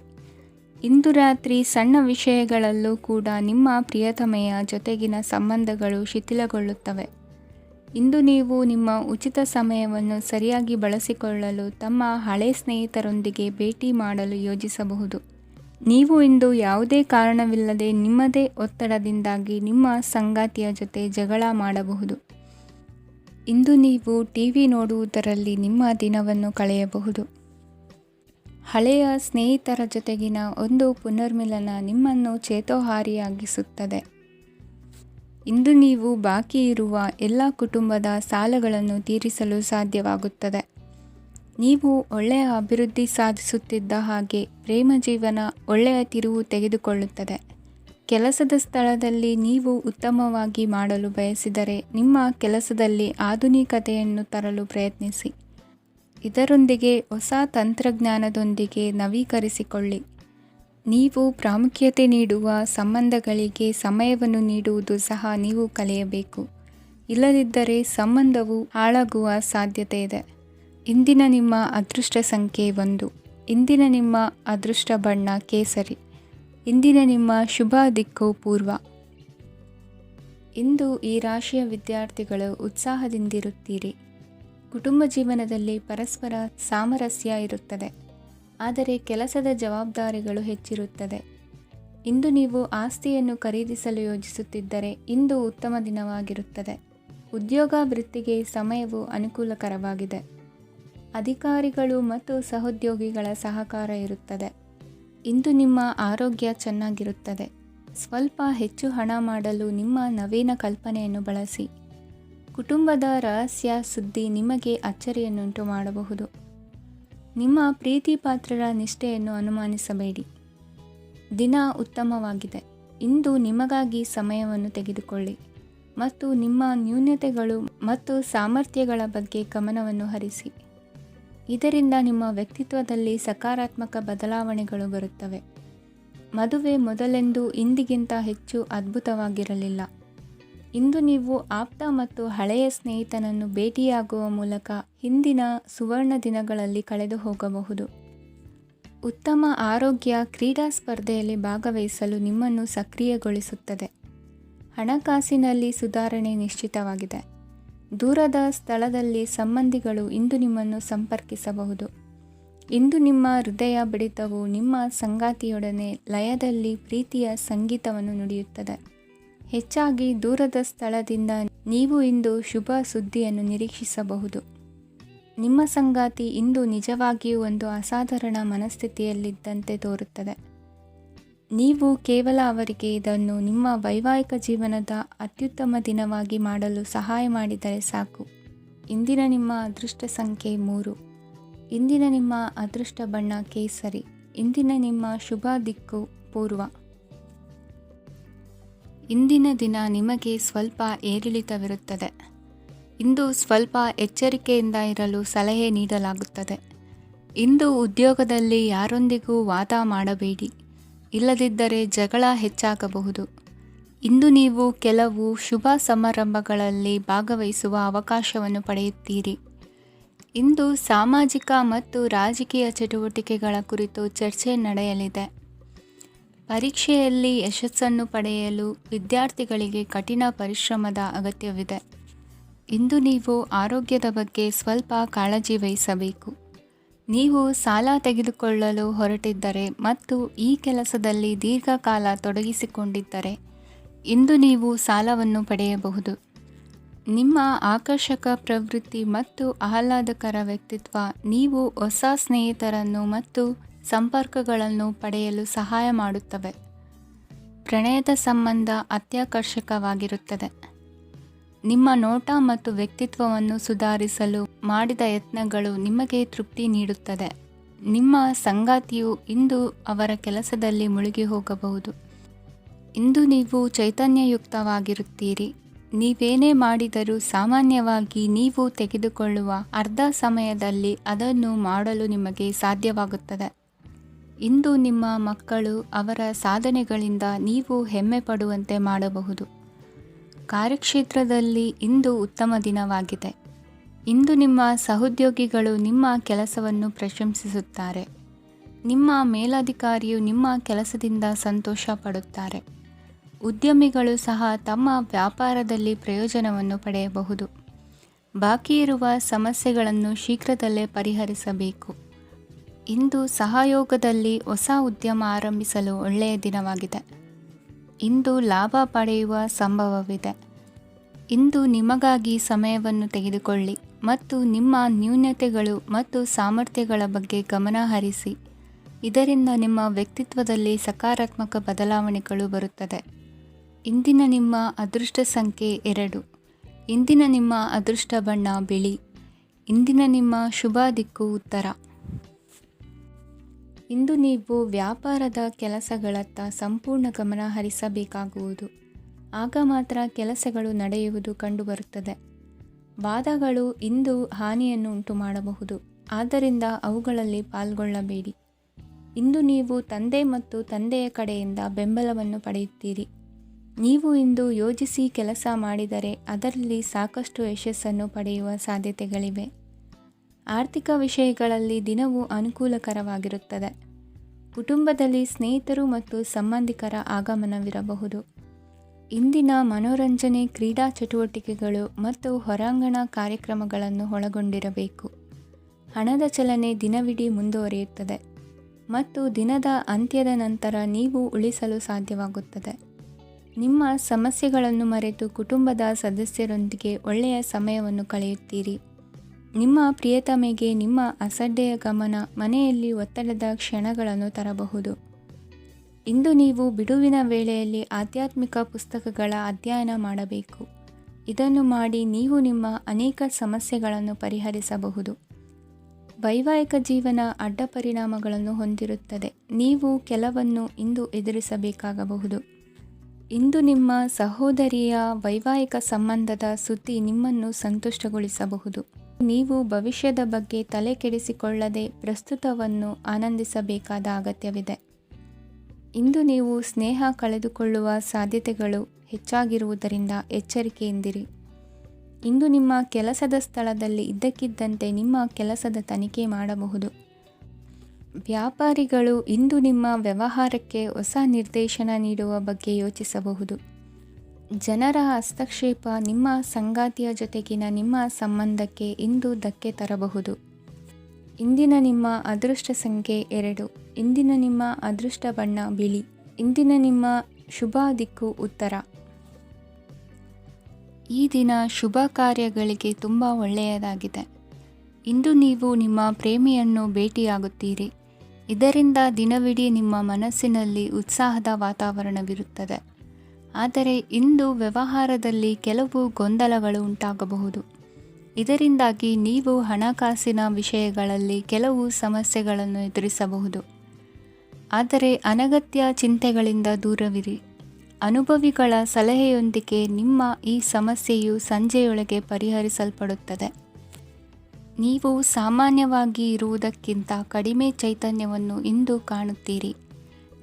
ಇಂದು ರಾತ್ರಿ ಸಣ್ಣ ವಿಷಯಗಳಲ್ಲೂ ಕೂಡ ನಿಮ್ಮ ಪ್ರಿಯತಮೆಯ ಜೊತೆಗಿನ ಸಂಬಂಧಗಳು ಶಿಥಿಲಗೊಳ್ಳುತ್ತವೆ. ಇಂದು ನೀವು ನಿಮ್ಮ ಉಚಿತ ಸಮಯವನ್ನು ಸರಿಯಾಗಿ ಬಳಸಿಕೊಳ್ಳಲು ತಮ್ಮ ಹಳೆ ಸ್ನೇಹಿತರೊಂದಿಗೆ ಭೇಟಿ ಮಾಡಲು ಯೋಜಿಸಬಹುದು. ನೀವು ಇಂದು ಯಾವುದೇ ಕಾರಣವಿಲ್ಲದೆ ನಿಮ್ಮದೇ ಒತ್ತಡದಿಂದಾಗಿ ನಿಮ್ಮ ಸಂಗಾತಿಯ ಜೊತೆ ಜಗಳ ಮಾಡಬಹುದು. ಇಂದು ನೀವು ಟಿವಿ ನೋಡುವುದರಲ್ಲಿ ನಿಮ್ಮ ದಿನವನ್ನು ಕಳೆಯಬಹುದು. ಹಳೆಯ ಸ್ನೇಹಿತರ ಜೊತೆಗಿನ ಒಂದು ಪುನರ್ಮಿಲನ ನಿಮ್ಮನ್ನು ಚೇತೋಹಾರಿಯಾಗಿಸುತ್ತದೆ. ಇಂದು ನೀವು ಬಾಕಿ ಇರುವ ಎಲ್ಲ ಕುಟುಂಬದ ಸಾಲಗಳನ್ನು ತೀರಿಸಲು ಸಾಧ್ಯವಾಗುತ್ತದೆ. ನೀವು ಒಳ್ಳೆಯ ಅಭಿವೃದ್ಧಿ ಸಾಧಿಸುತ್ತಿದ್ದ ಹಾಗೆ ಪ್ರೇಮ ಜೀವನ ಒಳ್ಳೆಯ ತಿರುವು ತೆಗೆದುಕೊಳ್ಳುತ್ತದೆ. ಕೆಲಸದ ಸ್ಥಳದಲ್ಲಿ ನೀವು ಉತ್ತಮವಾಗಿ ಮಾಡಲು ಬಯಸಿದರೆ ನಿಮ್ಮ ಕೆಲಸದಲ್ಲಿ ಆಧುನಿಕತೆಯನ್ನು ತರಲು ಪ್ರಯತ್ನಿಸಿ. ಇದರೊಂದಿಗೆ ಹೊಸ ತಂತ್ರಜ್ಞಾನದೊಂದಿಗೆ ನವೀಕರಿಸಿಕೊಳ್ಳಿ. ನೀವು ಪ್ರಾಮುಖ್ಯತೆ ನೀಡುವ ಸಂಬಂಧಗಳಿಗೆ ಸಮಯವನ್ನು ನೀಡುವುದು ಸಹ ನೀವು ಕಲಿಯಬೇಕು. ಇಲ್ಲದಿದ್ದರೆ ಸಂಬಂಧವು ಹಾಳಾಗುವ ಸಾಧ್ಯತೆ ಇದೆ. ಇಂದಿನ ನಿಮ್ಮ ಅದೃಷ್ಟ ಸಂಖ್ಯೆ 1. ಇಂದಿನ ನಿಮ್ಮ ಅದೃಷ್ಟ ಬಣ್ಣ ಕೇಸರಿ. ಇಂದಿನ ನಿಮ್ಮ ಶುಭ ದಿಕ್ಕು ಪೂರ್ವ. ಇಂದು ಈ ರಾಶಿಯ ವಿದ್ಯಾರ್ಥಿಗಳು ಉತ್ಸಾಹದಿಂದಿರುತ್ತೀರಿ. ಕುಟುಂಬ ಜೀವನದಲ್ಲಿ ಪರಸ್ಪರ ಸಾಮರಸ್ಯ ಇರುತ್ತದೆ, ಆದರೆ ಕೆಲಸದ ಜವಾಬ್ದಾರಿಗಳು ಹೆಚ್ಚಿರುತ್ತದೆ. ಇಂದು ನೀವು ಆಸ್ತಿಯನ್ನು ಖರೀದಿಸಲು ಯೋಜಿಸುತ್ತಿದ್ದರೆ ಇಂದು ಉತ್ತಮ ದಿನವಾಗಿರುತ್ತದೆ. ಉದ್ಯೋಗ ವೃತ್ತಿಗೆ ಸಮಯವು ಅನುಕೂಲಕರವಾಗಿದೆ. ಅಧಿಕಾರಿಗಳು ಮತ್ತು ಸಹೋದ್ಯೋಗಿಗಳ ಸಹಕಾರ ಇರುತ್ತದೆ. ಇಂದು ನಿಮ್ಮ ಆರೋಗ್ಯ ಚೆನ್ನಾಗಿರುತ್ತದೆ. ಸ್ವಲ್ಪ ಹೆಚ್ಚು ಹಣ ಮಾಡಲು ನಿಮ್ಮ ನವೀನ ಕಲ್ಪನೆಯನ್ನು ಬಳಸಿ. ಕುಟುಂಬದ ರಹಸ್ಯ ಸುದ್ದಿ ನಿಮಗೆ ಅಚ್ಚರಿಯನ್ನುಂಟು ಮಾಡಬಹುದು. ನಿಮ್ಮ ಪ್ರೀತಿ ಪಾತ್ರರ ನಿಷ್ಠೆಯನ್ನು ಅನುಮಾನಿಸಬೇಡಿ. ದಿನ ಉತ್ತಮವಾಗಿದೆ. ಇಂದು ನಿಮಗಾಗಿ ಸಮಯವನ್ನು ತೆಗೆದುಕೊಳ್ಳಿ ಮತ್ತು ನಿಮ್ಮ ನ್ಯೂನತೆಗಳು ಮತ್ತು ಸಾಮರ್ಥ್ಯಗಳ ಬಗ್ಗೆ ಗಮನವನ್ನು ಹರಿಸಿ. ಇದರಿಂದ ನಿಮ್ಮ ವ್ಯಕ್ತಿತ್ವದಲ್ಲಿ ಸಕಾರಾತ್ಮಕ ಬದಲಾವಣೆಗಳು ಬರುತ್ತವೆ. ಮದುವೆ ಮೊದಲೆಂದೂ ಇಂದಿಗಿಂತ ಹೆಚ್ಚು ಅದ್ಭುತವಾಗಿರಲಿಲ್ಲ. ಇಂದು ನೀವು ಆಪ್ತ ಮತ್ತು ಹಳೆಯ ಸ್ನೇಹಿತನನ್ನು ಭೇಟಿಯಾಗುವ ಮೂಲಕ ಹಿಂದಿನ ಸುವರ್ಣ ದಿನಗಳಲ್ಲಿ ಕಳೆದು ಹೋಗಬಹುದು. ಉತ್ತಮ ಆರೋಗ್ಯ ಕ್ರೀಡಾ ಸ್ಪರ್ಧೆಯಲ್ಲಿ ಭಾಗವಹಿಸಲು ನಿಮ್ಮನ್ನು ಸಕ್ರಿಯಗೊಳಿಸುತ್ತದೆ. ಹಣಕಾಸಿನಲ್ಲಿ ಸುಧಾರಣೆ ನಿಶ್ಚಿತವಾಗಿದೆ. ದೂರದ ಸ್ಥಳದಲ್ಲಿ ಸಂಬಂಧಿಗಳು ಇಂದು ನಿಮ್ಮನ್ನು ಸಂಪರ್ಕಿಸಬಹುದು. ಇಂದು ನಿಮ್ಮ ಹೃದಯ ಬಡಿತವು ನಿಮ್ಮ ಸಂಗಾತಿಯೊಡನೆ ಲಯದಲ್ಲಿ ಪ್ರೀತಿಯ ಸಂಗೀತವನ್ನು ನುಡಿಯುತ್ತದೆ. ಹೆಚ್ಚಾಗಿ ದೂರದ ಸ್ಥಳದಿಂದ ನೀವು ಇಂದು ಶುಭ ಸುದ್ದಿಯನ್ನು ನಿರೀಕ್ಷಿಸಬಹುದು. ನಿಮ್ಮ ಸಂಗಾತಿ ಇಂದು ನಿಜವಾಗಿಯೂ ಒಂದು ಅಸಾಧಾರಣ ಮನಸ್ಥಿತಿಯಲ್ಲಿದ್ದಂತೆ ತೋರುತ್ತದೆ. ನೀವು ಕೇವಲ ಅವರಿಗೆ ಇದನ್ನು ನಿಮ್ಮ ವೈವಾಹಿಕ ಜೀವನದ ಅತ್ಯುತ್ತಮ ದಿನವಾಗಿ ಮಾಡಲು ಸಹಾಯ ಮಾಡಿದರೆ ಸಾಕು. ಇಂದಿನ ನಿಮ್ಮ ಅದೃಷ್ಟ ಸಂಖ್ಯೆ 3. ಇಂದಿನ ನಿಮ್ಮ ಅದೃಷ್ಟ ಬಣ್ಣ ಕೇಸರಿ. ಇಂದಿನ ನಿಮ್ಮ ಶುಭ ದಿಕ್ಕು ಪೂರ್ವ. ಇಂದಿನ ದಿನ ನಿಮಗೆ ಸ್ವಲ್ಪ ಏರಿಳಿತವಿರುತ್ತದೆ. ಇಂದು ಸ್ವಲ್ಪ ಎಚ್ಚರಿಕೆಯಿಂದ ಇರಲು ಸಲಹೆ ನೀಡಲಾಗುತ್ತದೆ. ಇಂದು ಉದ್ಯೋಗದಲ್ಲಿ ಯಾರೊಂದಿಗೂ ವಾದ ಮಾಡಬೇಡಿ, ಇಲ್ಲದಿದ್ದರೆ ಜಗಳ ಹೆಚ್ಚಾಗಬಹುದು. ಇಂದು ನೀವು ಕೆಲವು ಶುಭ ಸಮಾರಂಭಗಳಲ್ಲಿ ಭಾಗವಹಿಸುವ ಅವಕಾಶವನ್ನು ಪಡೆಯುತ್ತೀರಿ. ಇಂದು ಸಾಮಾಜಿಕ ಮತ್ತು ರಾಜಕೀಯ ಚಟುವಟಿಕೆಗಳ ಕುರಿತು ಚರ್ಚೆ ನಡೆಯಲಿದೆ. ಪರೀಕ್ಷೆಯಲ್ಲಿ ಯಶಸ್ಸನ್ನು ಪಡೆಯಲು ವಿದ್ಯಾರ್ಥಿಗಳಿಗೆ ಕಠಿಣ ಪರಿಶ್ರಮದ ಅಗತ್ಯವಿದೆ. ಇಂದು ನೀವು ಆರೋಗ್ಯದ ಬಗ್ಗೆ ಸ್ವಲ್ಪ ಕಾಳಜಿ ವಹಿಸಬೇಕು. ನೀವು ಸಾಲ ತೆಗೆದುಕೊಳ್ಳಲು ಹೊರಟಿದ್ದರೆ ಮತ್ತು ಈ ಕೆಲಸದಲ್ಲಿ ದೀರ್ಘಕಾಲ ತೊಡಗಿಸಿಕೊಂಡಿದ್ದರೆ ಇಂದು ನೀವು ಸಾಲವನ್ನು ಪಡೆಯಬಹುದು. ನಿಮ್ಮ ಆಕರ್ಷಕ ಪ್ರವೃತ್ತಿ ಮತ್ತು ಆಹ್ಲಾದಕರ ವ್ಯಕ್ತಿತ್ವ ನೀವು ಹೊಸ ಸ್ನೇಹಿತರನ್ನು ಮತ್ತು ಸಂಪರ್ಕಗಳನ್ನು ಪಡೆಯಲು ಸಹಾಯ ಮಾಡುತ್ತವೆ. ಪ್ರಣಯದ ಸಂಬಂಧ ಅತ್ಯಾಕರ್ಷಕವಾಗಿರುತ್ತದೆ. ನಿಮ್ಮ ನೋಟ ಮತ್ತು ವ್ಯಕ್ತಿತ್ವವನ್ನು ಸುಧಾರಿಸಲು ಮಾಡಿದ ಯತ್ನಗಳು ನಿಮಗೆ ತೃಪ್ತಿ ನೀಡುತ್ತದೆ. ನಿಮ್ಮ ಸಂಗಾತಿಯು ಇಂದು ಅವರ ಕೆಲಸದಲ್ಲಿ ಮುಳುಗಿ ಹೋಗಬಹುದು. ಇಂದು ನೀವು ಚೈತನ್ಯಯುಕ್ತವಾಗಿರುತ್ತೀರಿ. ನೀವೇನೇ ಮಾಡಿದರೂ ಸಾಮಾನ್ಯವಾಗಿ ನೀವು ತೆಗೆದುಕೊಳ್ಳುವ ಅರ್ಧ ಸಮಯದಲ್ಲಿ ಅದನ್ನು ಮಾಡಲು ನಿಮಗೆ ಸಾಧ್ಯವಾಗುತ್ತದೆ. ಇಂದು ನಿಮ್ಮ ಮಕ್ಕಳು ಅವರ ಸಾಧನೆಗಳಿಂದ ನೀವು ಹೆಮ್ಮೆ ಪಡುವಂತೆ ಮಾಡಬಹುದು. ಕಾರ್ಯಕ್ಷೇತ್ರದಲ್ಲಿ ಇಂದು ಉತ್ತಮ ದಿನವಾಗಿದೆ. ಇಂದು ನಿಮ್ಮ ಸಹೋದ್ಯೋಗಿಗಳು ನಿಮ್ಮ ಕೆಲಸವನ್ನು ಪ್ರಶಂಸಿಸುತ್ತಾರೆ. ನಿಮ್ಮ ಮೇಲಧಿಕಾರಿಯು ನಿಮ್ಮ ಕೆಲಸದಿಂದ ಸಂತೋಷ ಪಡುತ್ತಾರೆ. ಉದ್ಯಮಿಗಳು ಸಹ ತಮ್ಮ ವ್ಯಾಪಾರದಲ್ಲಿ ಪ್ರಯೋಜನವನ್ನು ಪಡೆಯಬಹುದು. ಬಾಕಿ ಇರುವ ಸಮಸ್ಯೆಗಳನ್ನು ಶೀಘ್ರದಲ್ಲೇ ಪರಿಹರಿಸಬೇಕು. ಇಂದು ಸಹಯೋಗದಲ್ಲಿ ಹೊಸ ಉದ್ಯಮ ಆರಂಭಿಸಲು ಒಳ್ಳೆಯ ದಿನವಾಗಿದೆ. ಇಂದು ಲಾಭ ಪಡೆಯುವ ಸಂಭವವಿದೆ. ಇಂದು ನಿಮಗಾಗಿ ಸಮಯವನ್ನು ತೆಗೆದುಕೊಳ್ಳಿ ಮತ್ತು ನಿಮ್ಮ ನ್ಯೂನತೆಗಳು ಮತ್ತು ಸಾಮರ್ಥ್ಯಗಳ ಬಗ್ಗೆ ಗಮನ ಹರಿಸಿ. ಇದರಿಂದ ನಿಮ್ಮ ವ್ಯಕ್ತಿತ್ವದಲ್ಲಿ ಸಕಾರಾತ್ಮಕ ಬದಲಾವಣೆಗಳು ಬರುತ್ತದೆ. ಇಂದಿನ ನಿಮ್ಮ ಅದೃಷ್ಟ ಸಂಖ್ಯೆ 2. ಇಂದಿನ ನಿಮ್ಮ ಅದೃಷ್ಟ ಬಣ್ಣ ಬಿಳಿ. ಇಂದಿನ ನಿಮ್ಮ ಶುಭ ದಿಕ್ಕು ಉತ್ತರ. ಇಂದು ನೀವು ವ್ಯಾಪಾರದ ಕೆಲಸಗಳತ್ತ ಸಂಪೂರ್ಣ ಗಮನ ಹರಿಸಬೇಕಾಗುವುದು. ಆಗ ಮಾತ್ರ ಕೆಲಸಗಳು ನಡೆಯುವುದು ಕಂಡುಬರುತ್ತದೆ. ವಾದಗಳು ಇಂದು ಹಾನಿಯನ್ನು ಉಂಟು ಮಾಡಬಹುದು, ಆದ್ದರಿಂದ ಅವುಗಳಲ್ಲಿ ಪಾಲ್ಗೊಳ್ಳಬೇಡಿ. ಇಂದು ನೀವು ತಂದೆ ಮತ್ತು ತಂದೆಯ ಕಡೆಯಿಂದ ಬೆಂಬಲವನ್ನು ಪಡೆಯುತ್ತೀರಿ. ನೀವು ಇಂದು ಯೋಜಿಸಿ ಕೆಲಸ ಮಾಡಿದರೆ ಅದರಲ್ಲಿ ಸಾಕಷ್ಟು ಯಶಸ್ಸನ್ನು ಪಡೆಯುವ ಸಾಧ್ಯತೆಗಳಿವೆ. ಆರ್ಥಿಕ ವಿಷಯಗಳಲ್ಲಿ ದಿನವು ಅನುಕೂಲಕರವಾಗಿರುತ್ತದೆ. ಕುಟುಂಬದಲ್ಲಿ ಸ್ನೇಹಿತರು ಮತ್ತು ಸಂಬಂಧಿಕರ ಆಗಮನವಿರಬಹುದು. ಇಂದಿನ ಮನೋರಂಜನೆ ಕ್ರೀಡಾ ಚಟುವಟಿಕೆಗಳು ಮತ್ತು ಹೊರಾಂಗಣ ಕಾರ್ಯಕ್ರಮಗಳನ್ನು ಒಳಗೊಂಡಿರಬೇಕು. ಹಣದ ಚಲನೆ ದಿನವಿಡೀ ಮುಂದುವರಿಯುತ್ತದೆ ಮತ್ತು ದಿನದ ಅಂತ್ಯದ ನಂತರ ನೀವು ಉಳಿಸಲು ಸಾಧ್ಯವಾಗುತ್ತದೆ. ನಿಮ್ಮ ಸಮಸ್ಯೆಗಳನ್ನು ಮರೆತು ಕುಟುಂಬದ ಸದಸ್ಯರೊಂದಿಗೆ ಒಳ್ಳೆಯ ಸಮಯವನ್ನು ಕಳೆಯುತ್ತೀರಿ. ನಿಮ್ಮ ಪ್ರಿಯತಮೆಗೆ ನಿಮ್ಮ ಅಸಡ್ಡೆಯ ಗಮನ ಮನೆಯಲ್ಲಿ ಒತ್ತಡದ ಕ್ಷಣಗಳನ್ನು ತರಬಹುದು. ಇಂದು ನೀವು ಬಿಡುವಿನ ವೇಳೆಯಲ್ಲಿ ಆಧ್ಯಾತ್ಮಿಕ ಪುಸ್ತಕಗಳ ಅಧ್ಯಯನ ಮಾಡಬೇಕು. ಇದನ್ನು ಮಾಡಿ ನೀವು ನಿಮ್ಮ ಅನೇಕ ಸಮಸ್ಯೆಗಳನ್ನು ಪರಿಹರಿಸಬಹುದು. ವೈವಾಹಿಕ ಜೀವನ ಅಡ್ಡ ಪರಿಣಾಮಗಳನ್ನು ಹೊಂದಿರುತ್ತದೆ. ನೀವು ಕೆಲವನ್ನು ಇಂದು ಎದುರಿಸಬೇಕಾಗಬಹುದು. ಇಂದು ನಿಮ್ಮ ಸಹೋದರಿಯ ವೈವಾಹಿಕ ಸಂಬಂಧದ ಸುದ್ದಿ ನಿಮ್ಮನ್ನು ಸಂತುಷ್ಟಗೊಳಿಸಬಹುದು. ನೀವು ಭವಿಷ್ಯದ ಬಗ್ಗೆ ತಲೆ ಕೆಡಿಸಿಕೊಳ್ಳದೆ ಪ್ರಸ್ತುತವನ್ನು ಆನಂದಿಸಬೇಕಾದ ಅಗತ್ಯವಿದೆ. ಇಂದು ನೀವು ಸ್ನೇಹ ಕಳೆದುಕೊಳ್ಳುವ ಸಾಧ್ಯತೆಗಳು ಹೆಚ್ಚಾಗಿರುವುದರಿಂದ ಎಚ್ಚರಿಕೆಯಿಂದಿರಿ. ಇಂದು ನಿಮ್ಮ ಕೆಲಸದ ಸ್ಥಳದಲ್ಲಿ ಇದ್ದಕ್ಕಿದ್ದಂತೆ ನಿಮ್ಮ ಕೆಲಸದ ತನಿಖೆ ಮಾಡಬಹುದು. ವ್ಯಾಪಾರಿಗಳು ಇಂದು ನಿಮ್ಮ ವ್ಯವಹಾರಕ್ಕೆ ಹೊಸ ನಿರ್ದೇಶನ ನೀಡುವ ಬಗ್ಗೆ ಯೋಚಿಸಬಹುದು. ಜನರ ಹಸ್ತಕ್ಷೇಪ ನಿಮ್ಮ ಸಂಗಾತಿಯ ಜೊತೆಗಿನ ನಿಮ್ಮ ಸಂಬಂಧಕ್ಕೆ ಇಂದು ಧಕ್ಕೆ ತರಬಹುದು. ಇಂದಿನ ನಿಮ್ಮ ಅದೃಷ್ಟ ಸಂಖ್ಯೆ 2. ಇಂದಿನ ನಿಮ್ಮ ಅದೃಷ್ಟ ಬಣ್ಣ ಬಿಳಿ. ಇಂದಿನ ನಿಮ್ಮ ಶುಭ ದಿಕ್ಕು ಉತ್ತರ. ಈ ದಿನ ಶುಭ ಕಾರ್ಯಗಳಿಗೆ ತುಂಬ ಒಳ್ಳೆಯದಾಗಿದೆ. ಇಂದು ನೀವು ನಿಮ್ಮ ಪ್ರೇಮಿಯನ್ನು ಭೇಟಿಯಾಗುತ್ತೀರಿ. ಇದರಿಂದ ದಿನವಿಡೀ ನಿಮ್ಮ ಮನಸ್ಸಿನಲ್ಲಿ ಉತ್ಸಾಹದ ವಾತಾವರಣವಿರುತ್ತದೆ. ಆದರೆ ಇಂದು ವ್ಯವಹಾರದಲ್ಲಿ ಕೆಲವು ಗೊಂದಲಗಳು ಉಂಟಾಗಬಹುದು. ಇದರಿಂದಾಗಿ ನೀವು ಹಣಕಾಸಿನ ವಿಷಯಗಳಲ್ಲಿ ಕೆಲವು ಸಮಸ್ಯೆಗಳನ್ನು ಎದುರಿಸಬಹುದು. ಆದರೆ ಅನಗತ್ಯ ಚಿಂತೆಗಳಿಂದ ದೂರವಿರಿ. ಅನುಭವಿಗಳ ಸಲಹೆಯೊಂದಿಗೆ ನಿಮ್ಮ ಈ ಸಮಸ್ಯೆಯು ಸಂಜೆಯೊಳಗೆ ಪರಿಹರಿಸಲ್ಪಡುತ್ತದೆ. ನೀವು ಸಾಮಾನ್ಯವಾಗಿ ಇರುವುದಕ್ಕಿಂತ ಕಡಿಮೆ ಚೈತನ್ಯವನ್ನು ಇಂದು ಕಾಣುತ್ತೀರಿ.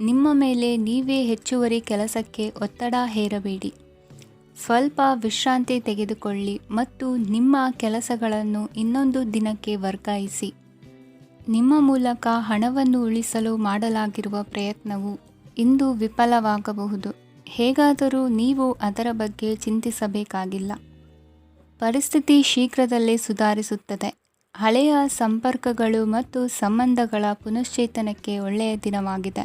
ನಿಮ್ಮ ಮೇಲೆ ನೀವೇ ಹೆಚ್ಚುವರಿ ಕೆಲಸಕ್ಕೆ ಒತ್ತಡ ಹೇರಬೇಡಿ. ಸ್ವಲ್ಪ ವಿಶ್ರಾಂತಿ ತೆಗೆದುಕೊಳ್ಳಿ ಮತ್ತು ನಿಮ್ಮ ಕೆಲಸಗಳನ್ನು ಇನ್ನೊಂದು ದಿನಕ್ಕೆ ವರ್ಗಾಯಿಸಿ. ನಿಮ್ಮ ಮೂಲಕ ಹಣವನ್ನು ಉಳಿಸಲು ಮಾಡಲಾಗಿರುವ ಪ್ರಯತ್ನವು ಇಂದು ವಿಫಲವಾಗಬಹುದು. ಹೇಗಾದರೂ ನೀವು ಅದರ ಬಗ್ಗೆ ಚಿಂತಿಸಬೇಕಾಗಿಲ್ಲ. ಪರಿಸ್ಥಿತಿ ಶೀಘ್ರದಲ್ಲೇ ಸುಧಾರಿಸುತ್ತದೆ. ಹಳೆಯ ಸಂಪರ್ಕಗಳು ಮತ್ತು ಸಂಬಂಧಗಳ ಪುನಶ್ಚೇತನಕ್ಕೆ ಒಳ್ಳೆಯ ದಿನವಾಗಿದೆ.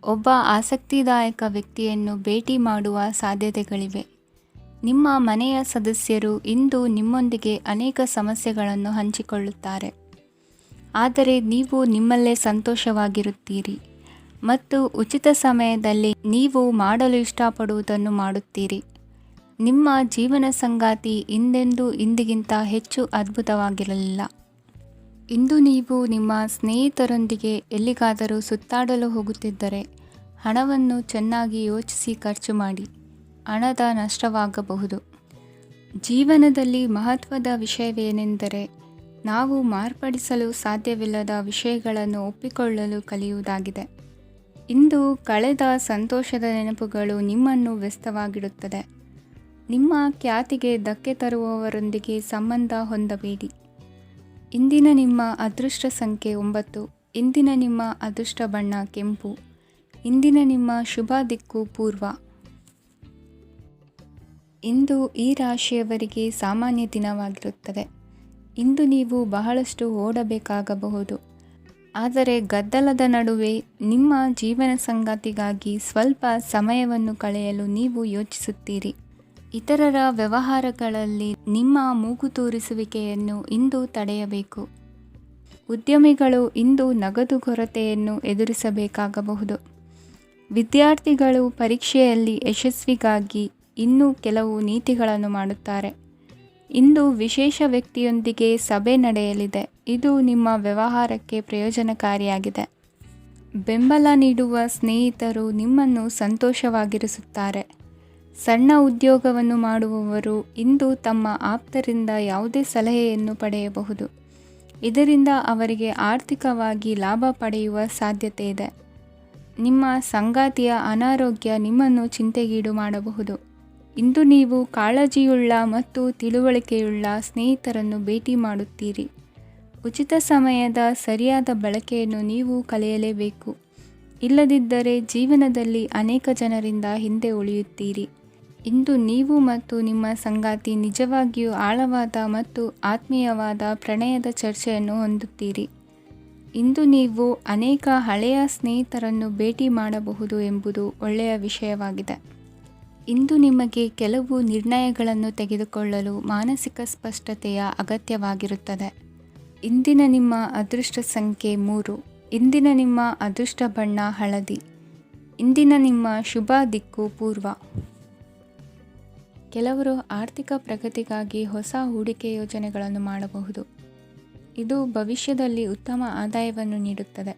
ಒಬ್ಬ ಆಸಕ್ತಿದಾಯಕ ವ್ಯಕ್ತಿಯನ್ನು ಭೇಟಿ ಮಾಡುವ ಸಾಧ್ಯತೆಗಳಿವೆ. ನಿಮ್ಮ ಮನೆಯ ಸದಸ್ಯರು ಇಂದು ನಿಮ್ಮೊಂದಿಗೆ ಅನೇಕ ಸಮಸ್ಯೆಗಳನ್ನು ಹಂಚಿಕೊಳ್ಳುತ್ತಾರೆ. ಆದರೆ ನೀವು ನಿಮ್ಮಲ್ಲೇ ಸಂತೋಷವಾಗಿರುತ್ತೀರಿ ಮತ್ತು ಉಚಿತ ಸಮಯದಲ್ಲಿ ನೀವು ಮಾಡಲು ಇಷ್ಟಪಡುವುದನ್ನು ಮಾಡುತ್ತೀರಿ. ನಿಮ್ಮ ಜೀವನ ಸಂಗಾತಿ ಇಂದಿಗಿಂತ ಹೆಚ್ಚು ಅದ್ಭುತವಾಗಿರಲಿಲ್ಲ. ಇಂದು ನೀವು ನಿಮ್ಮ ಸ್ನೇಹಿತರೊಂದಿಗೆ ಎಲ್ಲಿಗಾದರೂ ಸುತ್ತಾಡಲು ಹೋಗುತ್ತಿದ್ದರೆ ಹಣವನ್ನು ಚೆನ್ನಾಗಿ ಯೋಚಿಸಿ ಖರ್ಚು ಮಾಡಿ. ಹಣದ ನಷ್ಟವಾಗಬಹುದು. ಜೀವನದಲ್ಲಿ ಮಹತ್ವದ ವಿಷಯವೇನೆಂದರೆ ನಾವು ಮಾರ್ಪಡಿಸಲು ಸಾಧ್ಯವಿಲ್ಲದ ವಿಷಯಗಳನ್ನು ಒಪ್ಪಿಕೊಳ್ಳಲು ಕಲಿಯುವುದಾಗಿದೆ. ಇಂದು ಕಳೆದ ಸಂತೋಷದ ನೆನಪುಗಳು ನಿಮ್ಮನ್ನು ವ್ಯಸ್ತವಾಗಿಡುತ್ತದೆ. ನಿಮ್ಮ ಖ್ಯಾತಿಗೆ ಧಕ್ಕೆ ತರುವವರೊಂದಿಗೆ ಸಂಬಂಧ ಹೊಂದಬೇಡಿ. ಇಂದಿನ ನಿಮ್ಮ ಅದೃಷ್ಟ ಸಂಖ್ಯೆ 9. ಇಂದಿನ ನಿಮ್ಮ ಅದೃಷ್ಟ ಬಣ್ಣ ಕೆಂಪು. ಇಂದಿನ ನಿಮ್ಮ ಶುಭ ದಿಕ್ಕು ಪೂರ್ವ. ಇಂದು ಈ ರಾಶಿಯವರಿಗೆ ಸಾಮಾನ್ಯ ದಿನವಾಗಿರುತ್ತದೆ. ಇಂದು ನೀವು ಬಹಳಷ್ಟು ಓಡಬೇಕಾಗಬಹುದು. ಆದರೆ ಗದ್ದಲದ ನಡುವೆ ನಿಮ್ಮ ಜೀವನ ಸಂಗಾತಿಗಾಗಿ ಸ್ವಲ್ಪ ಸಮಯವನ್ನು ಕಳೆಯಲು ನೀವು ಯೋಚಿಸುತ್ತೀರಿ. ಇತರರ ವ್ಯವಹಾರಗಳಲ್ಲಿ ನಿಮ್ಮ ಮೂಗು ತೂರಿಸುವಿಕೆಯನ್ನು ಇಂದು ತಡೆಯಬೇಕು. ಉದ್ಯಮಿಗಳು ಇಂದು ನಗದು ಕೊರತೆಯನ್ನು ಎದುರಿಸಬೇಕಾಗಬಹುದು. ವಿದ್ಯಾರ್ಥಿಗಳು ಪರೀಕ್ಷೆಯಲ್ಲಿ ಯಶಸ್ವಿಗಾಗಿ ಇನ್ನೂ ಕೆಲವು ನೀತಿಗಳನ್ನು ಮಾಡುತ್ತಾರೆ. ಇಂದು ವಿಶೇಷ ವ್ಯಕ್ತಿಯೊಂದಿಗೆ ಸಭೆ ನಡೆಯಲಿದೆ. ಇದು ನಿಮ್ಮ ವ್ಯವಹಾರಕ್ಕೆ ಪ್ರಯೋಜನಕಾರಿಯಾಗಿದೆ. ಬೆಂಬಲ ನೀಡುವ ಸ್ನೇಹಿತರು ನಿಮ್ಮನ್ನು ಸಂತೋಷವಾಗಿರಿಸುತ್ತಾರೆ. ಸಣ್ಣ ಉದ್ಯೋಗವನ್ನು ಮಾಡುವವರು ಇಂದು ತಮ್ಮ ಆಪ್ತರಿಂದ ಯಾವುದೇ ಸಲಹೆಯನ್ನು ಪಡೆಯಬಹುದು. ಇದರಿಂದ ಅವರಿಗೆ ಆರ್ಥಿಕವಾಗಿ ಲಾಭ ಪಡೆಯುವ ಸಾಧ್ಯತೆ ಇದೆ. ನಿಮ್ಮ ಸಂಗಾತಿಯ ಅನಾರೋಗ್ಯ ನಿಮ್ಮನ್ನು ಚಿಂತೆಗೀಡು ಮಾಡಬಹುದು. ಇಂದು ನೀವು ಕಾಳಜಿಯುಳ್ಳ ಮತ್ತು ತಿಳುವಳಿಕೆಯುಳ್ಳ ಸ್ನೇಹಿತರನ್ನು ಭೇಟಿ ಮಾಡುತ್ತೀರಿ. ಉಚಿತ ಸಮಯದ ಸರಿಯಾದ ಬಳಕೆಯನ್ನು ನೀವು ಕಲಿಯಲೇಬೇಕು. ಇಲ್ಲದಿದ್ದರೆ ಜೀವನದಲ್ಲಿ ಅನೇಕ ಜನರಿಂದ ಹಿಂದೆ ಉಳಿಯುತ್ತೀರಿ. ಇಂದು ನೀವು ಮತ್ತು ನಿಮ್ಮ ಸಂಗಾತಿ ನಿಜವಾಗಿಯೂ ಆಳವಾದ ಮತ್ತು ಆತ್ಮೀಯವಾದ ಪ್ರಣಯದ ಚರ್ಚೆಯನ್ನು ಹೊಂದುತ್ತೀರಿ. ಇಂದು ನೀವು ಅನೇಕ ಹಳೆಯ ಸ್ನೇಹಿತರನ್ನು ಭೇಟಿ ಮಾಡಬಹುದು ಎಂಬುದು ಒಳ್ಳೆಯ ವಿಷಯವಾಗಿದೆ. ಇಂದು ನಿಮಗೆ ಕೆಲವು ನಿರ್ಣಯಗಳನ್ನು ತೆಗೆದುಕೊಳ್ಳಲು ಮಾನಸಿಕ ಸ್ಪಷ್ಟತೆಯ ಅಗತ್ಯವಾಗಿರುತ್ತದೆ. ಇಂದಿನ ನಿಮ್ಮ ಅದೃಷ್ಟ ಸಂಖ್ಯೆ 3. ಇಂದಿನ ನಿಮ್ಮ ಅದೃಷ್ಟ ಬಣ್ಣ ಹಳದಿ. ಇಂದಿನ ನಿಮ್ಮ ಶುಭ ದಿಕ್ಕು ಪೂರ್ವ. ಕೆಲವರು ಆರ್ಥಿಕ ಪ್ರಗತಿಗಾಗಿ ಹೊಸ ಹೂಡಿಕೆ ಯೋಜನೆಗಳನ್ನು ಮಾಡಬಹುದು. ಇದು ಭವಿಷ್ಯದಲ್ಲಿ ಉತ್ತಮ ಆದಾಯವನ್ನು ನೀಡುತ್ತದೆ.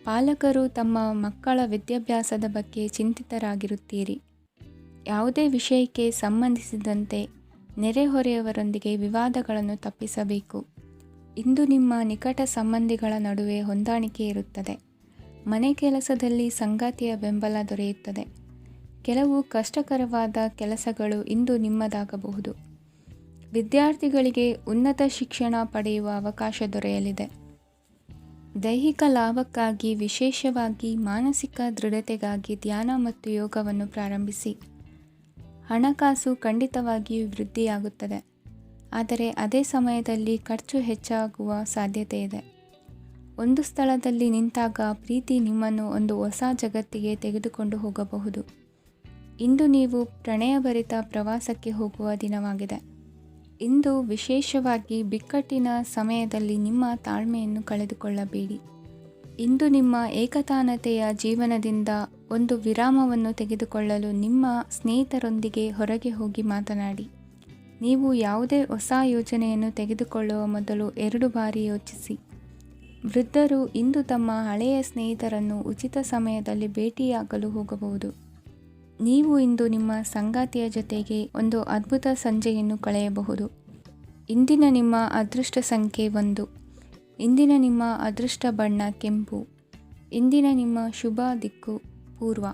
ಪಾಲಕರು ತಮ್ಮ ಮಕ್ಕಳ ವಿದ್ಯಾಭ್ಯಾಸದ ಬಗ್ಗೆ ಚಿಂತಿತರಾಗಿರುತ್ತೀರಿ. ಯಾವುದೇ ವಿಷಯಕ್ಕೆ ಸಂಬಂಧಿಸಿದಂತೆ ನೆರೆಹೊರೆಯವರೊಂದಿಗೆ ವಿವಾದಗಳನ್ನು ತಪ್ಪಿಸಬೇಕು. ಇಂದು ನಿಮ್ಮ ನಿಕಟ ಸಂಬಂಧಿಗಳ ನಡುವೆ ಹೊಂದಾಣಿಕೆ ಇರುತ್ತದೆ. ಮನೆ ಕೆಲಸದಲ್ಲಿ ಸಂಗಾತಿಯ ಬೆಂಬಲ ದೊರೆಯುತ್ತದೆ. ಕೆಲವು ಕಷ್ಟಕರವಾದ ಕೆಲಸಗಳು ಇಂದು ನಿಮ್ಮದಾಗಬಹುದು. ವಿದ್ಯಾರ್ಥಿಗಳಿಗೆ ಉನ್ನತ ಶಿಕ್ಷಣ ಪಡೆಯುವ ಅವಕಾಶ ದೊರೆಯಲಿದೆ. ದೈಹಿಕ ಲಾಭಕ್ಕಾಗಿ, ವಿಶೇಷವಾಗಿ ಮಾನಸಿಕ ದೃಢತೆಗಾಗಿ ಧ್ಯಾನ ಮತ್ತು ಯೋಗವನ್ನು ಪ್ರಾರಂಭಿಸಿ. ಹಣಕಾಸು ಖಂಡಿತವಾಗಿಯೂ ವೃದ್ಧಿಯಾಗುತ್ತದೆ. ಆದರೆ ಅದೇ ಸಮಯದಲ್ಲಿ ಖರ್ಚು ಹೆಚ್ಚಾಗುವ ಸಾಧ್ಯತೆ ಇದೆ. ಒಂದು ಸ್ಥಳದಲ್ಲಿ ನಿಂತಾಗ ಪ್ರೀತಿ ನಿಮ್ಮನ್ನು ಒಂದು ಹೊಸ ಜಗತ್ತಿಗೆ ತೆಗೆದುಕೊಂಡು ಹೋಗಬಹುದು. ಇಂದು ನೀವು ಪ್ರಣಯಭರಿತ ಪ್ರವಾಸಕ್ಕೆ ಹೋಗುವ ದಿನವಾಗಿದೆ. ಇಂದು ವಿಶೇಷವಾಗಿ ಬಿಕ್ಕಟ್ಟಿನ ಸಮಯದಲ್ಲಿ ನಿಮ್ಮ ತಾಳ್ಮೆಯನ್ನು ಕಳೆದುಕೊಳ್ಳಬೇಡಿ. ಇಂದು ನಿಮ್ಮ ಏಕತಾನತೆಯ ಜೀವನದಿಂದ ಒಂದು ವಿರಾಮವನ್ನು ತೆಗೆದುಕೊಳ್ಳಲು ನಿಮ್ಮ ಸ್ನೇಹಿತರೊಂದಿಗೆ ಹೊರಗೆ ಹೋಗಿ ಮಾತನಾಡಿ. ನೀವು ಯಾವುದೇ ಹೊಸ ಯೋಜನೆಯನ್ನು ತೆಗೆದುಕೊಳ್ಳುವ ಮೊದಲು 2 ಬಾರಿ ಯೋಚಿಸಿ. ವೃದ್ಧರು ಇಂದು ತಮ್ಮ ಹಳೆಯ ಸ್ನೇಹಿತರನ್ನು ಉಚಿತ ಸಮಯದಲ್ಲಿ ಭೇಟಿಯಾಗಲು ಹೋಗಬಹುದು. ನೀವು ಇಂದು ನಿಮ್ಮ ಸಂಗಾತಿಯ ಜೊತೆಗೆ ಒಂದು ಅದ್ಭುತ ಸಂಜೆಯನ್ನು ಕಳೆಯಬಹುದು. ಇಂದಿನ ನಿಮ್ಮ ಅದೃಷ್ಟ ಸಂಖ್ಯೆ 1. ಇಂದಿನ ನಿಮ್ಮ ಅದೃಷ್ಟ ಬಣ್ಣ ಕೆಂಪು. ಇಂದಿನ ನಿಮ್ಮ ಶುಭ ದಿಕ್ಕು ಪೂರ್ವ.